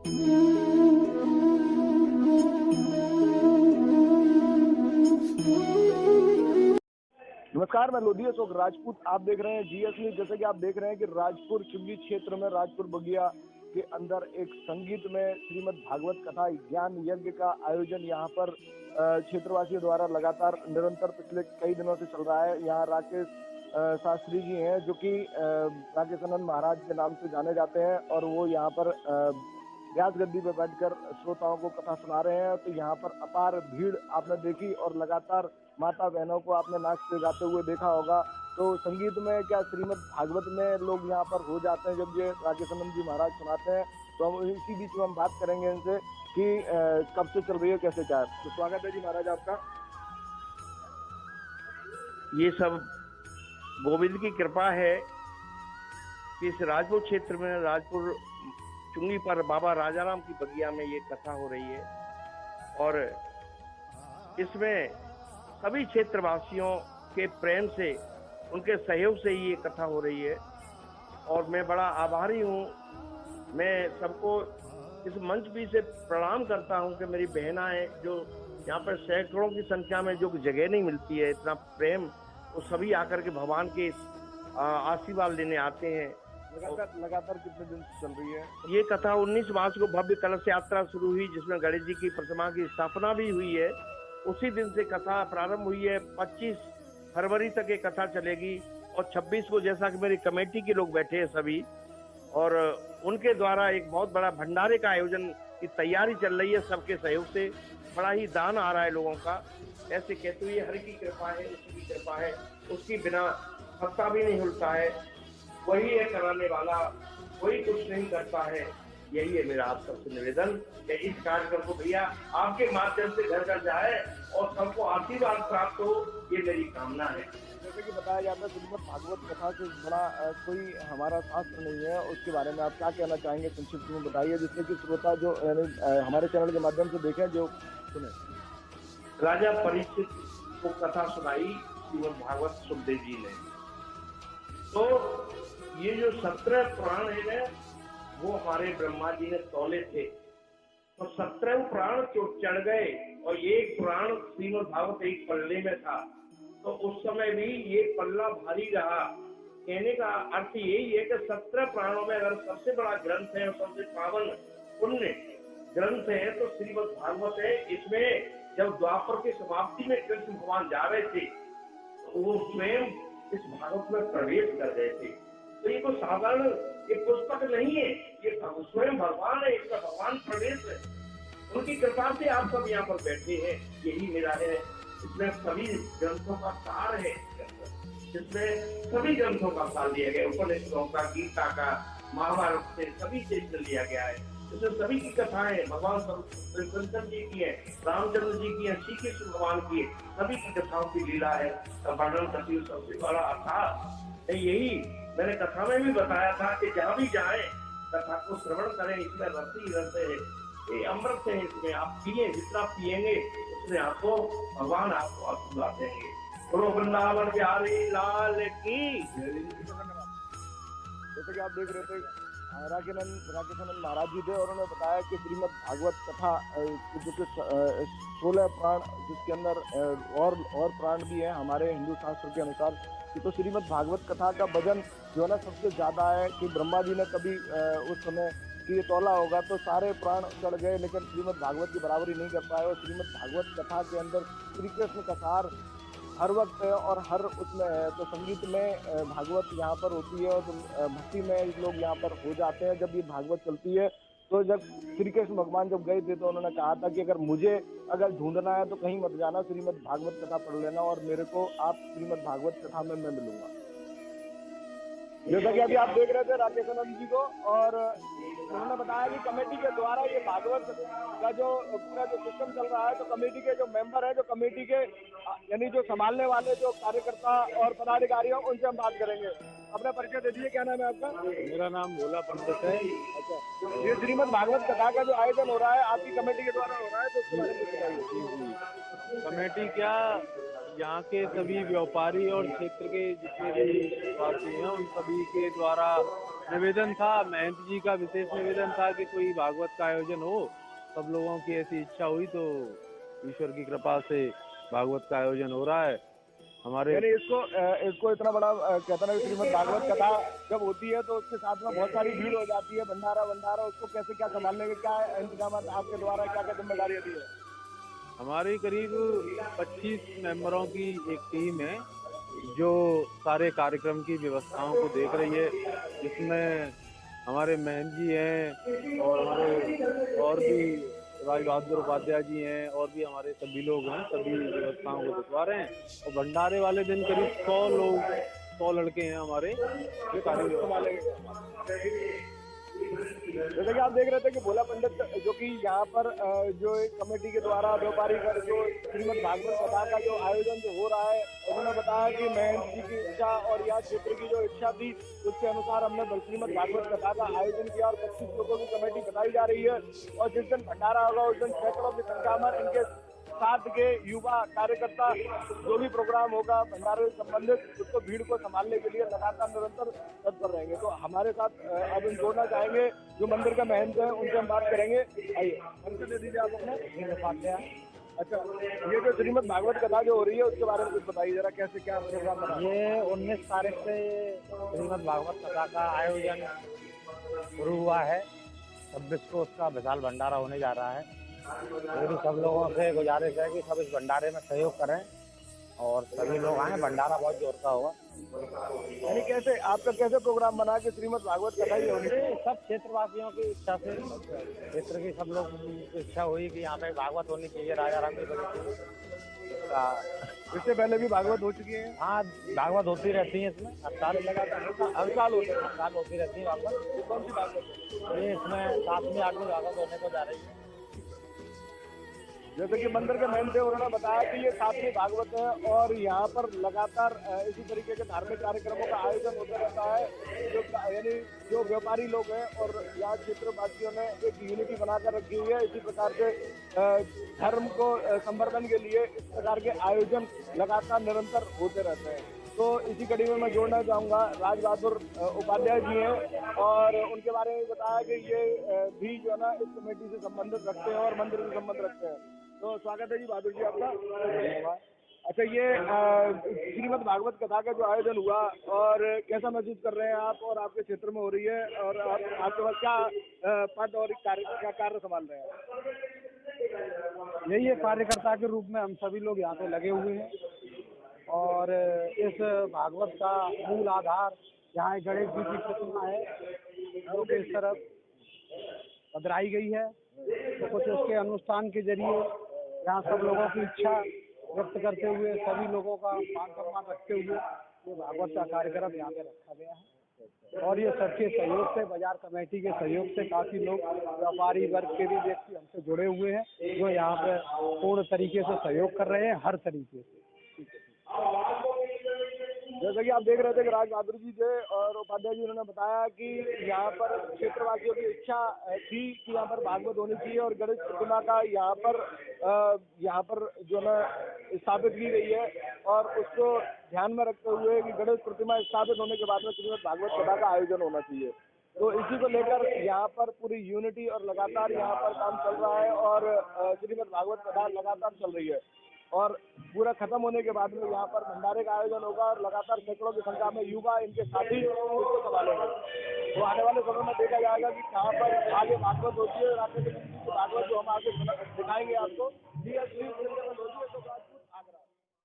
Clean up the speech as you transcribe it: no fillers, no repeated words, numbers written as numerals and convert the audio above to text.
नमस्कार, मैं लोधी अशोक राजपूत। आप देख रहे हैं जीएस न्यूज। जैसे कि आप देख रहे हैं कि राजपुर चुंगी क्षेत्र में राजपुर बगिया के अंदर एक संगीत में श्रीमद् भागवत कथा ज्ञान यज्ञ का आयोजन यहाँ पर क्षेत्रवासियों द्वारा लगातार निरंतर पिछले कई दिनों से चल रहा है। यहाँ राकेश शास्त्री जी हैं जो कि राकेशानंद महाराज के नाम से जाने जाते हैं और वो यहाँ पर व्यास गद्दी पर बैठकर श्रोताओं को कथा सुना रहे हैं। तो यहाँ पर अपार भीड़ आपने देखी और लगातार माता बहनों को आपने नाचते गाते हुए देखा होगा। तो संगीत में क्या श्रीमद् भागवत में लोग यहाँ पर हो जाते हैं जब ये राकेशानंद जी महाराज सुनाते हैं। तो हम इसी बीच में हम बात करेंगे इनसे कि कब से चल रही है, कैसे क्या है। तो स्वागत है जी महाराज आपका। ये सब गोविंद की कृपा है कि इस राजपुर क्षेत्र में राजपुर चुंगी पर बाबा राजाराम की बगिया में ये कथा हो रही है और इसमें सभी क्षेत्रवासियों के प्रेम से, उनके सहयोग से ये कथा हो रही है और मैं बड़ा आभारी हूँ। मैं सबको इस मंच भी से प्रणाम करता हूँ कि मेरी बहनाएं जो यहाँ पर सैकड़ों की संख्या में जो जगह नहीं मिलती है, इतना प्रेम, वो सभी आकर के भगवान के आशीर्वाद लेने आते हैं। लगातार कितने दिन से चल रही है ये कथा? 19 मार्च को भव्य कलश यात्रा शुरू हुई जिसमें गणेश जी की प्रतिमा की स्थापना भी हुई है। उसी दिन से कथा प्रारंभ हुई है। 25 फरवरी तक ये कथा चलेगी और 26 को, जैसा कि मेरी कमेटी के लोग बैठे हैं सभी, और उनके द्वारा एक बहुत बड़ा भंडारे का आयोजन की तैयारी चल रही है। सबके सहयोग से बड़ा ही दान आ रहा है लोगों का। ऐसे कहते हुए हरि की कृपा है, उसकी कृपा है, उसकी बिना पत्ता भी नहीं हिलता है। वही है कराने वाला, कोई कुछ नहीं करता है। यही है मेरा आप सबसे निवेदन कि इस कार्यक्रम को भैया आपके माध्यम से घर घर जाए और सबको आशीर्वाद प्राप्त हो, ये मेरी कामना है। जैसे कि बताया जाता है श्रीमद् भागवत कथा से बड़ा कोई हमारा शास्त्र नहीं है, उसके बारे में आप क्या कहना चाहेंगे? संक्षिप्त में बताइए जिससे कि श्रोता जो हमारे चैनल के माध्यम से देखें, जो सुने। राजा परीक्षित को कथा सुनाई श्रीमद् भागवत सुखदेव जी ने। तो ये जो 17 पुराण है ना, वो हमारे ब्रह्मा जी ने तौले थे। तो 17 पुराण जो चढ़ गए और एक पुराण श्रीमद् भागवत एक पल्ले में था, तो उस समय भी ये पल्ला भारी रहा। कहने का अर्थ यही है कि 17 पुराणों में अगर सबसे बड़ा ग्रंथ है और सबसे पावन पुण्य ग्रंथ है तो श्रीमद् भागवत है। इसमें जब द्वापर की समाप्ति में कृष्ण भगवान जा रहे थे तो वो स्वयं इस भागवत में प्रवेश कर गए थे। तो ये कोई साधारण एक पुस्तक नहीं है, ये स्वयं भगवान है, इसका भगवान प्रवेश है। उनकी कृपा से आप सब यहाँ पर बैठे हैं, यही मेरा है। इसमें सभी ग्रंथों का सार है, इसमें सभी ग्रंथों का सार लिया गया, उपनिषदों का, गीता का, महाभारत से सभी से लिया गया है। इसमें सभी की कथाएं भगवान शंकर जी की है, रामचंद्र जी की है, श्री कृष्ण भगवान की है, सभी की कथाओं की लीला है। वर्णन करती सबसे बड़ा अर्थात यही मैंने कथा में भी बताया था कि जहाँ भी जाए कथा को श्रवण करें, इसमें रस ही रस है, ये अमृत है। इसमें आप पिए, जितना पिएंगे उसमें आपको भगवान आपको आशीर्वाद देंगे। बोलो वृंदावन बिहारी लाल की। जैसे कि आप देख रहे थे राकेशानंद महाराज जी थे और उन्होंने बताया कि श्रीमद् भागवत कथा जो कि 16 प्राण, जिसके अंदर और प्राण भी हैं हमारे हिंदू शास्त्र के अनुसार। तो श्रीमद् भागवत कथा का वजन जो है ना सबसे ज्यादा है कि ब्रह्मा जी ने कभी उस समय कि ये तौला होगा तो सारे प्राण चढ़ गए, लेकिन श्रीमद् भागवत की बराबरी नहीं कर पाए। और श्रीमद् भागवत कथा के अंदर श्री कृष्ण का सार हर वक्त है और हर उसमें है। तो संगीत में भागवत यहाँ पर होती है और भक्ति में लोग यहाँ पर हो जाते हैं जब ये भागवत चलती है। तो जब श्री कृष्ण भगवान जब गए थे तो उन्होंने कहा था कि अगर ढूंढना है तो कहीं मत जाना, श्रीमद् भागवत कथा पढ़ लेना और मेरे को आप श्रीमद् भागवत कथा में मैं मिलूंगा। जैसा कि अभी आप देख रहे थे राकेशानंद जी को, और उन्होंने बताया कि कमेटी के द्वारा ये भागवत का जो पूरा जो सिस्टम चल रहा है, तो कमेटी के जो मेंबर हैं, जो कमेटी के यानी जो संभालने वाले जो कार्यकर्ता और पदाधिकारी हैं, उनसे हम बात करेंगे। अपना परिचय दे दीजिए, क्या नाम है आपका? मेरा नाम भोला पंडित है। अच्छा, ये श्रीमद् भागवत कथा का जो आयोजन हो रहा है आपकी कमेटी के द्वारा हो रहा है, तो उसके बारे में बताइए। कमेटी क्या, यहाँ के सभी व्यापारी और क्षेत्र के जितने भी वासी हैं उन सभी के द्वारा निवेदन था, महंत जी का विशेष निवेदन था कि कोई भागवत का आयोजन हो। सब लोगों की ऐसी इच्छा हुई तो ईश्वर की कृपा से भागवत का आयोजन हो रहा है हमारे। यानी इसको इतना बड़ा कहते हैं ना श्रीमद् भागवत कथा जब होती है तो उसके साथ में बहुत सारी भीड़ हो जाती है, भंडारा उसको कैसे क्या संभालने के क्या इंतजाम आपके द्वारा क्या क्या जिम्मेदारी दी है? हमारी करीब 25 मेंबरों की एक टीम है जो सारे कार्यक्रम की व्यवस्थाओं को देख रही है, जिसमें हमारे महंत जी हैं और हमारे और भी राज बहादुर उपाध्याय जी हैं और भी हमारे सभी लोग हैं, सभी व्यवस्थाओं को दिखवा रहे हैं। और भंडारे वाले दिन करीब 100 लड़के हैं हमारे जो कार्य व्यवस्था लेंगे। जैसे कि आप देख रहे थे कि भोला पंडित जो कि यहाँ पर जो एक कमेटी के द्वारा व्यापारी कर जो श्रीमद् भागवत कथा का जो आयोजन जो हो रहा है, उन्होंने बताया कि महंत जी की इच्छा और यहाँ क्षेत्र की जो इच्छा थी उसके अनुसार हमने श्रीमद् भागवत कथा का आयोजन किया और 25 लोगों की कमेटी बताई जा रही है। और जिस दिन भंडारा होगा उस दिन सैकड़ों की संख्या में इनके साथ के युवा कार्यकर्ता जो भी प्रोग्राम होगा भंडारे से संबंधित उसको भीड़ को संभालने के लिए लगातार निरंतर तत्पर रहेंगे। तो हमारे साथ अब हम जोड़ना चाहेंगे जो मंदिर का महंत है, उनसे हम बात करेंगे। आइए परिचय दे दीजिए आप अपना। अच्छा, ये जो श्रीमद् भागवत कथा जो हो रही है उसके बारे में कुछ बताइए जरा, कैसे क्या प्रोग्राम बना? ये 19 तारीख से श्रीमद् भागवत कथा का आयोजन शुरू हुआ है। 26 को उसका विशाल भंडारा होने जा रहा है। मेरी सब लोगों से गुजारिश है कि सब इस भंडारे में सहयोग करें और सभी लोग आए। भंडारा बहुत जोर का होगा। यानी कैसे आपका कैसे प्रोग्राम बना कि श्रीमद् भागवत कथा ही होनी चाहिए? सब क्षेत्रवासियों की इच्छा से, क्षेत्र की सब लोग की इच्छा हुई कि यहाँ पे भागवत होनी चाहिए, राजा राम की बनी चाहिए। इससे पहले भी भागवत हो चुकी है? हाँ, भागवत होती रहती है इसमें हर साल हर साल होती रहती है भागवत। कौन सी भागवत? ये इसमें 7वीं 8वीं भागवत होने को जा रही है। जैसे कि मंदिर के महंत थे, उन्होंने बताया कि ये 7वीं भागवत है और यहाँ पर लगातार इसी तरीके के धार्मिक कार्यक्रमों का आयोजन होता रहता है। जो यानी जो व्यापारी लोग हैं और यहाँ क्षेत्रवासियों ने एक यूनिटी बनाकर रखी हुई है। इसी प्रकार से धर्म को संवर्धन के लिए इस प्रकार के आयोजन लगातार निरंतर होते रहते हैं। तो इसी कड़ी में मैं जोड़ना चाहूँगा राज बहादुर उपाध्याय जी हैं और उनके बारे में बताया कि ये भी जो है ना इस कमेटी से संबंधित रखते हैं और मंदिर से संबंध रखते हैं। तो स्वागत है जी बहादुर जी आपका। धन्यवाद। अच्छा, ये श्रीमद् भागवत कथा का जो आयोजन हुआ और कैसा महसूस कर रहे हैं आप और आपके क्षेत्र में हो रही है और आपके पास क्या पद और कार्य संभाल रहे हैं? यही है, कार्यकर्ता के रूप में हम सभी लोग यहाँ पे लगे हुए हैं और इस भागवत का मूल आधार यहाँ गणेश जी की प्रतिमा है जो कि इस तरफ पधराई गई है। तो कुछ उसके अनुष्ठान के जरिए यहाँ सब लोगों की इच्छा व्यक्त करते हुए, सभी लोगों का मान सम्मान रखते हुए ये भागवत का कार्यक्रम यहाँ पे रखा गया है। और ये सबके सहयोग से, बाजार कमेटी के सहयोग से काफ़ी लोग, व्यापारी वर्ग के भी व्यक्ति हमसे जुड़े हुए हैं जो यहाँ पे पूर्ण तरीके से सहयोग कर रहे हैं हर तरीके से। जैसा कि आप देख रहे थे कि राज बहादुर जी थे और उपाध्याय जी, उन्होंने बताया कि यहाँ पर क्षेत्रवासियों की इच्छा थी कि यहाँ पर भागवत होनी चाहिए और गणेश प्रतिमा का यहाँ पर जो है स्थापित की गई है और उसको ध्यान में रखते हुए कि गणेश प्रतिमा स्थापित होने के बाद में श्रीमद् भागवत कथा का आयोजन होना चाहिए। तो इसी को लेकर यहाँ पर पूरी यूनिटी और लगातार यहाँ पर काम चल रहा है और श्रीमद् भागवत कथा लगातार चल रही है और पूरा खत्म होने के बाद में यहाँ पर भंडारे का आयोजन होगा और लगातार सैकड़ों की संख्या में युवा इनके साथी इसको संभालेंगे। तो आने वाले समय में देखा जाएगा कि कहाँ पर आगे भागवत होती है और आगे भागवत जो हम आगे दिखाएंगे आपको